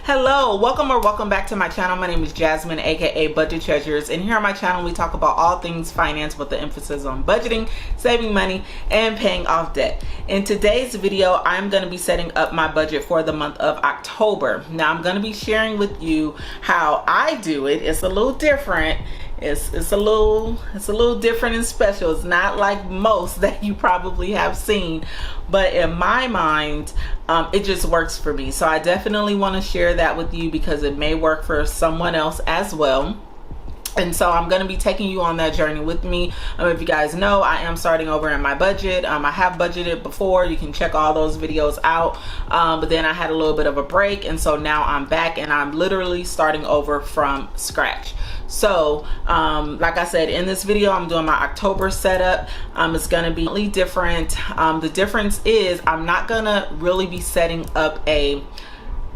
Hello, welcome or welcome back to my channel. My name is Jasmine, aka Budget Treasures, and here on my channel we talk about all things finance with the emphasis on budgeting, saving money, and paying off debt. In today's video, I'm going to be setting up my budget for the month of October. Now I'm going to be sharing with you how I do it. It's a little different. It's a little different and special. It's not like most that you probably have seen, but in my mind, it just works for me. So I definitely want to share that with you because it may work for someone else as well. And so I'm going to be taking you on that journey with me. If you guys know, I am starting over in my budget. I have budgeted before. You can check all those videos out. But then I had a little bit of a break. And so now I'm back and I'm literally starting over from scratch. So like I said, in this video, I'm doing my October setup. It's going to be really different. The difference is I'm not going to really be setting up a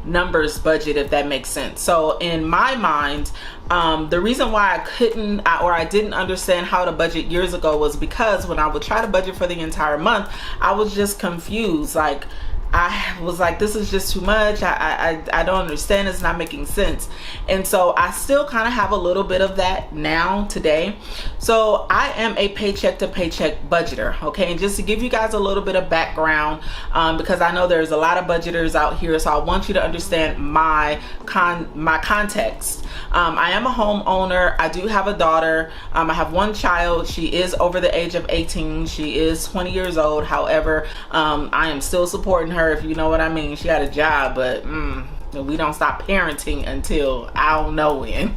numbers budget, if that makes sense. So in my mind, the reason why I didn't understand how to budget years ago was because when I would try to budget for the entire month, I was just confused. Like, I was like, this is just too much. I don't understand. It's not making sense. And so I still kind of have a little bit of that now today. So I am a paycheck to paycheck budgeter. Okay. And just to give you guys a little bit of background, because I know there's a lot of budgeters out here. So I want you to understand my context. I am a homeowner. I do have a daughter. I have one child. She is over the age of 18. She is 20 years old. However, I am still supporting her, if you know what I mean. She had a job, but we don't stop parenting until I don't know when.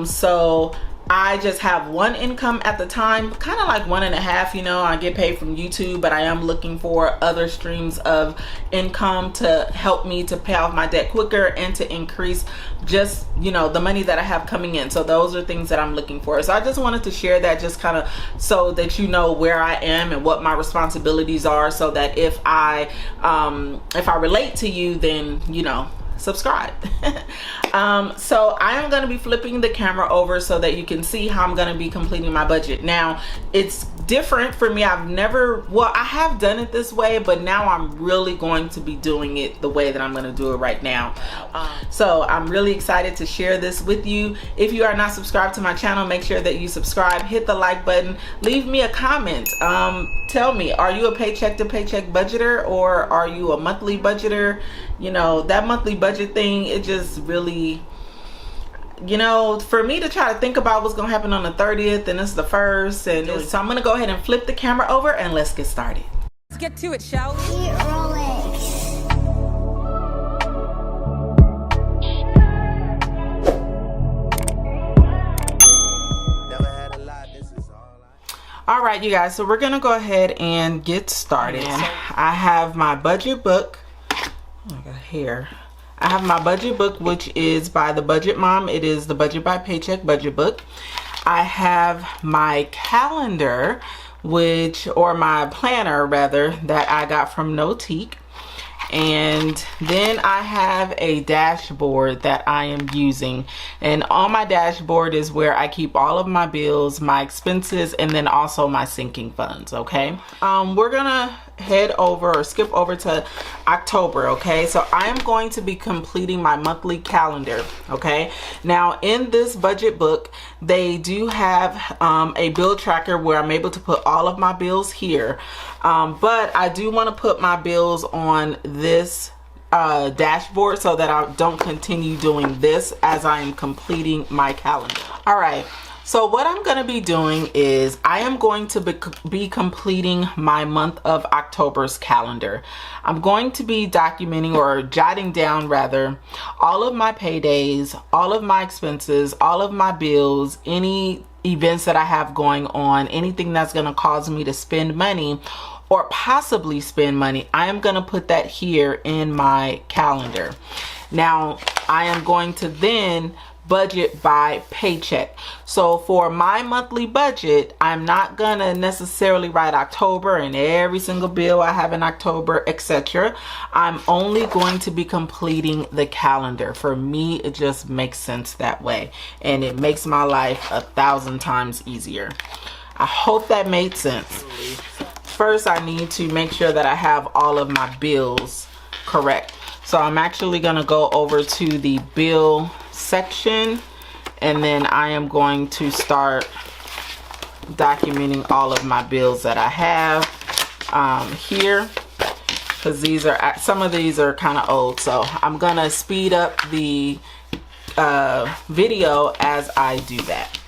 So I just have one income at the time, kind of like 1.5, you know. I get paid from YouTube, but I am looking for other streams of income to help me to pay off my debt quicker and to increase just, you know, the money that I have coming in. So those are things that I'm looking for. So I just wanted to share that, just kind of so that you know where I am and what my responsibilities are, so that if I relate to you, then, you know, subscribe. So I am going to be flipping the camera over so that you can see how I'm going to be completing my budget. Now it's different for me. I have done it this way, but now I'm really going to be doing it the way that I'm going to do it right now. So I'm really excited to share this with you. If you are not subscribed to my channel, make sure that you subscribe, hit the like button, leave me a comment. Tell me, are you a paycheck to paycheck budgeter, or are you a monthly budgeter? You know, that monthly budget thing, it just really, you know, for me to try to think about what's gonna happen on the 30th and it's the 1st, and so I'm gonna go ahead and flip the camera over and let's get started. Let's get to it, shall we? All right, you guys, so we're gonna go ahead and get started. I have my budget book. Here I have my budget book, which is by the Budget Mom. It is the Budget by Paycheck budget book. I have my calendar, or my planner rather, that I got from Notique. And then I have a dashboard that I am using, and on my dashboard is where I keep all of my bills, my expenses, and then also my sinking funds. Okay, we're gonna head over or skip over to October. Okay, so I am going to be completing my monthly calendar. Okay, now in this budget book they do have a bill tracker where I'm able to put all of my bills here, but I do want to put my bills on this dashboard so that I don't continue doing this as I am completing my calendar. All right, so what I'm going to be doing is I am going to be completing my month of October's calendar. I'm going to be documenting, or jotting down rather, all of my paydays, all of my expenses, all of my bills, any events that I have going on, anything that's going to cause me to spend money or possibly spend money. I am going to put that here in my calendar. Now I am going to then budget by paycheck. So for my monthly budget, I'm not gonna necessarily write October and every single bill I have in October, etc. I'm only going to be completing the calendar. For me, it just makes sense that way, and it makes my life 1,000 times easier. I hope that made sense. First, I need to make sure that I have all of my bills correct. So I'm actually going to go over to the bill section, and then I am going to start documenting all of my bills that I have here, because these are, some of these are kind of old, so I'm gonna speed up the video as I do that.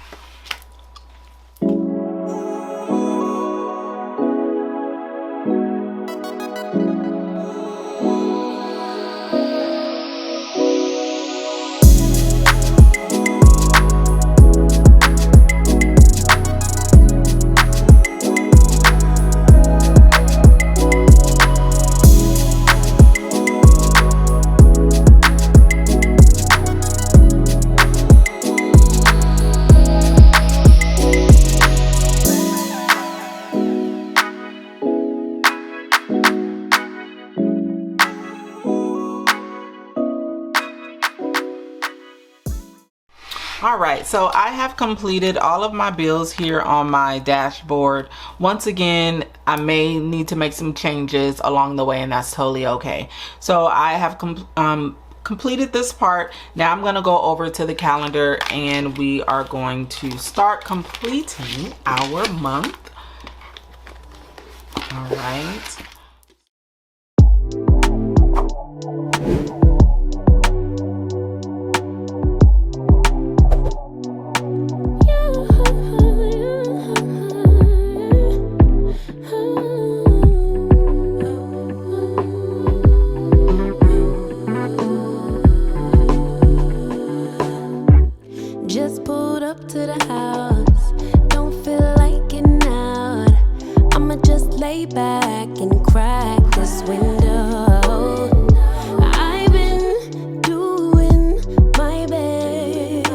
Alright, so I have completed all of my bills here on my dashboard. Once again, I may need to make some changes along the way, and that's totally okay. So I have completed this part. Now I'm going to go over to the calendar, and we are going to start completing our month. Alright. Just pulled up to the house, don't feel like getting out. I'ma just lay back and crack this window. I've been doing my best,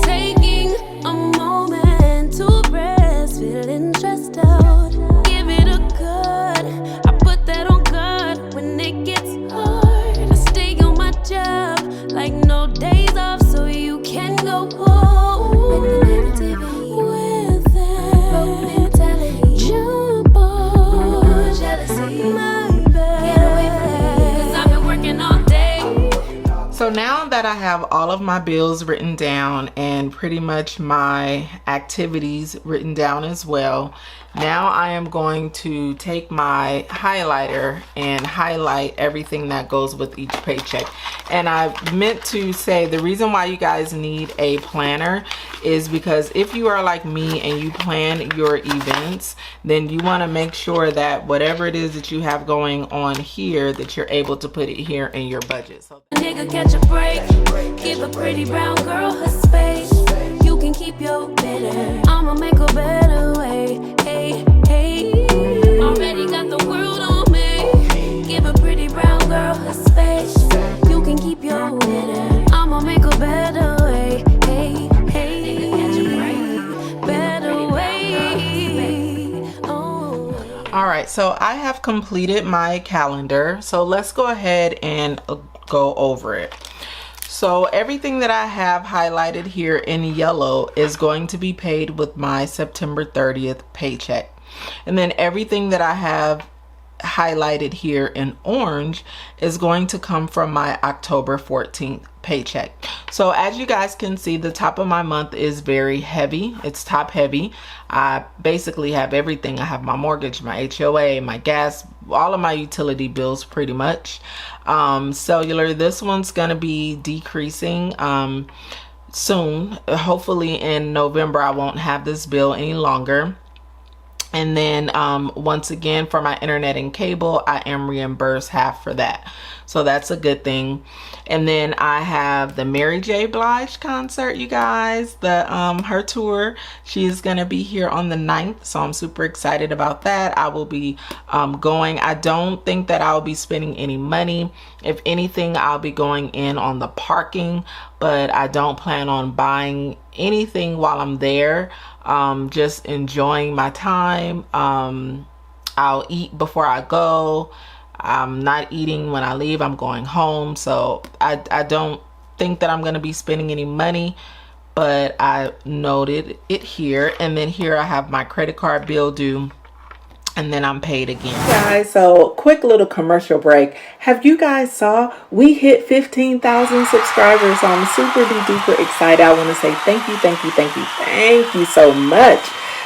taking a moment to rest, feeling stressed out. Give it a good, I put that on guard when it gets hard. I stay on my job like no days off, so you can go home with the negativity, with that broke mentality. Jump on jealousy, my bad. Get away from me, 'cause I've been working all day. So now that I have all of my bills written down and pretty much my activities written down as well, now I am going to take my highlighter and highlight everything that goes with each paycheck. And I meant to say the reason why you guys need a planner is because if you are like me and you plan your events, then you want to make sure that whatever it is that you have going on here, that you're able to put it here in your budget. So Nigga, catch a break. Give a pretty brown girl her space. You can keep your bitter. I'ma make a better way. Hey, hey. Already got the world on me. Give a pretty brown girl her space. You can keep your bitter. I'ma make a better way. Hey, hey. Catch a break. Better way. Oh. all right, so I have completed my calendar. So let's go ahead and go over it. So everything that I have highlighted here in yellow is going to be paid with my September 30th paycheck. And then everything that I have highlighted here in orange is going to come from my October 14th paycheck. So as you guys can see, the top of my month is very heavy. It's top heavy. I basically have everything. I have my mortgage, my HOA, my gas, all of my utility bills pretty much. Cellular, this one's gonna be decreasing soon. Hopefully in November I won't have this bill any longer. And then once again, for my internet and cable, I am reimbursed half for that. So that's a good thing. And then I have the Mary J. Blige concert, you guys. The her tour. She is going to be here on the 9th. So I'm super excited about that. I will be going. I don't think that I'll be spending any money. If anything, I'll be going in on the parking. But I don't plan on buying anything while I'm there. Just enjoying my time. I'll eat before I go. I'm not eating when I leave. I'm going home. So I don't think that I'm going to be spending any money, but I noted it here. And then here I have my credit card bill due and then I'm paid again. Guys, so quick little commercial break. Have you guys saw we hit 15,000 subscribers? So I'm super duper excited. I want to say thank you so much.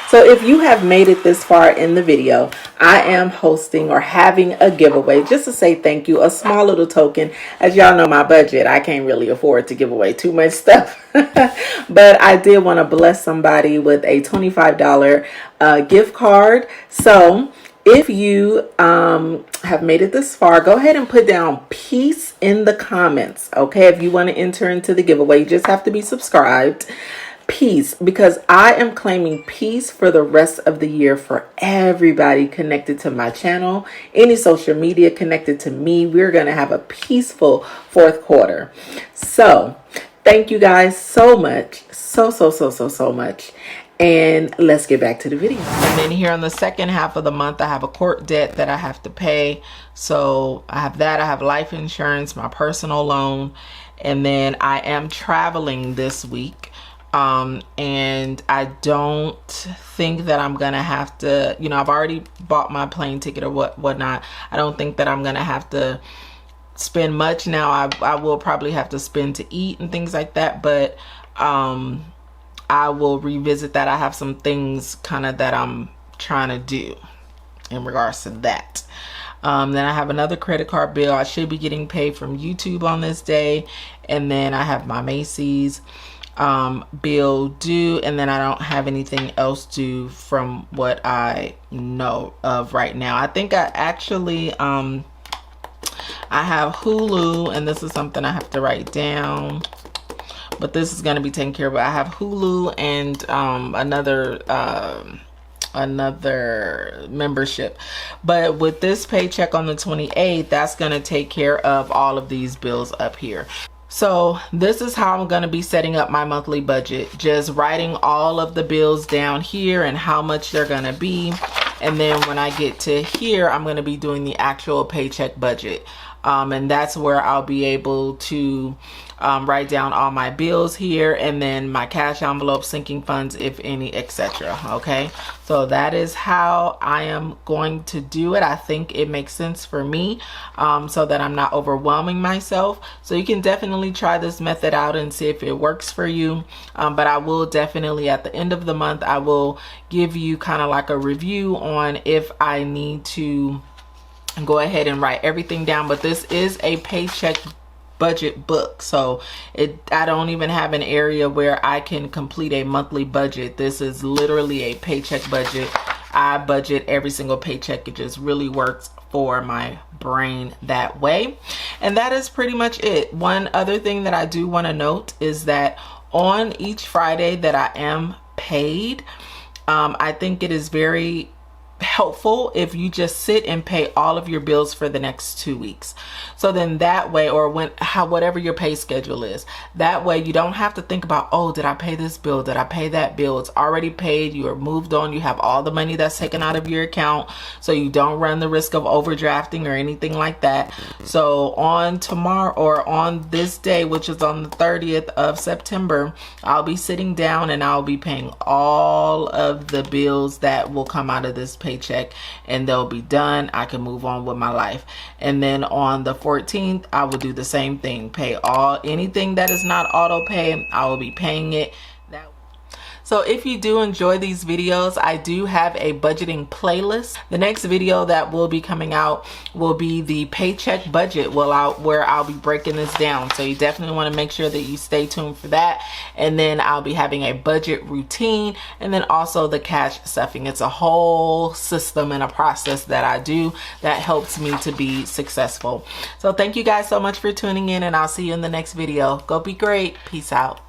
So if you have made it this far in the video, I am hosting or having a giveaway just to say thank you, a small little token. As y'all know my budget, I can't really afford to give away too much stuff. But I did want to bless somebody with a $25 gift card. So if you have made it this far, go ahead and put down peace in the comments. Okay, if you want to enter into the giveaway, you just have to be subscribed. Peace, because I am claiming peace for the rest of the year for everybody connected to my channel, any social media connected to me. We're going to have a peaceful fourth quarter. So thank you guys so much. So much. And let's get back to the video. And then here on the second half of the month, I have a court debt that I have to pay. So I have that. I have life insurance, my personal loan, and then I am traveling this week. And I don't think that I'm gonna have to, you know, I've already bought my plane ticket or whatnot. I don't think that I'm gonna have to spend much now. I will probably have to spend to eat and things like that, but I will revisit that. I have some things kind of that I'm trying to do in regards to that. Then I have another credit card bill. I should be getting paid from YouTube on this day, and then I have my Macy's bill due, and then I don't have anything else due from what I know of right now. I think I actually I have Hulu, and this is something I have to write down, but this is going to be taken care of. I have Hulu and another membership, but with this paycheck on the 28th, that's going to take care of all of these bills up here. So this is how I'm going to be setting up my monthly budget, just writing all of the bills down here and how much they're going to be. And then when I get to here, I'm going to be doing the actual paycheck budget. And that's where I'll be able to write down all my bills here, and then my cash envelope, sinking funds, if any, etc. Okay, so that is how I am going to do it. I think it makes sense for me, so that I'm not overwhelming myself. So you can definitely try this method out and see if it works for you. But I will definitely, at the end of the month, I will give you kind of like a review on if I need to go ahead and write everything down. But this is a paycheck budget book, so I don't even have an area where I can complete a monthly budget. This is literally a paycheck budget. I budget every single paycheck. It just really works for my brain that way. And that is pretty much it. One other thing that I do want to note is that on each Friday that I am paid, I think it is very helpful if you just sit and pay all of your bills for the next 2 weeks. So then that way, or whatever your pay schedule is, that way you don't have to think about, oh, did I pay this bill? Did I pay that bill? It's already paid. You are moved on. You have all the money that's taken out of your account, so you don't run the risk of overdrafting or anything like that. So on tomorrow, or on this day, which is on the 30th of September, I'll be sitting down and I'll be paying all of the bills that will come out of this paycheck, and they'll be done. I can move on with my life. And then on the 14th, I will do the same thing. Pay anything that is not auto pay, I will be paying it. So if you do enjoy these videos, I do have a budgeting playlist. The next video that will be coming out will be the paycheck budget, where I'll be breaking this down. So you definitely want to make sure that you stay tuned for that. And then I'll be having a budget routine, and then also the cash stuffing. It's a whole system and a process that I do that helps me to be successful. So thank you guys so much for tuning in, and I'll see you in the next video. Go be great. Peace out.